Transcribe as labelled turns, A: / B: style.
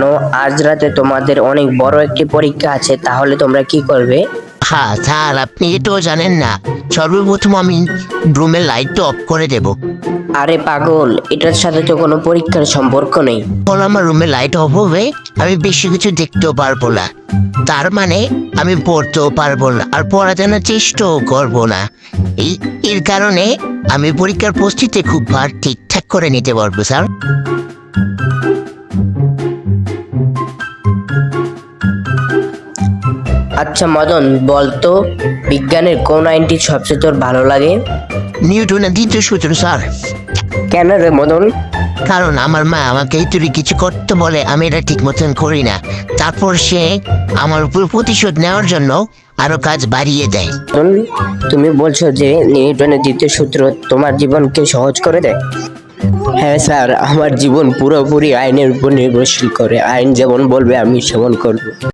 A: জানো আজ রাতে তোমাদের অনেক বড় একটি পরীক্ষা আছে, তাহলে তোমরা কি করবে?
B: হ্যাঁ স্যার, আপনি এটাও জানেন না? সর্বপ্রথম আমি রুমের লাইটটা অফ করে দেব।
A: আরে পাগল, এটার সাথে তো কোনো পরীক্ষার সম্পর্ক নেই।
B: যখন আমার রুমের লাইট অফ হবে আমি বেশি কিছু দেখতেও পারবো না, তার মানে আমি পড়তেও পারবো না আর পড়ার জন্য চেষ্টাও করবো না। এর কারণে আমি পরীক্ষার প্রস্তুতি খুব ঠিকঠাক করে নিতে পারবো স্যার।
A: আচ্ছা মদন, বলতো বিজ্ঞানের কোন আইনটি সবচেয়ে তোর ভালো লাগে?
B: নিউটনের দ্বিতীয় সূত্র স্যার।
A: কেন রে মদন?
B: কারণ আমার মা আমাকে তুই কিছু করতে বলে আমি এটা ঠিক মতন করি না, তারপর সে আমার উপর প্রতিশোধ নেওয়ার জন্য আরো কাজ বাড়িয়ে দেয়।
A: মদন, তুমি বলছো যে নিউটনের দ্বিতীয় সূত্র তোমার জীবনকে সহজ করে দেয়? হ্যাঁ স্যার, আমার জীবন পুরোপুরি আইনের উপর নির্ভরশীল করে। আইন যেমন বলবে আমি সেমন করব।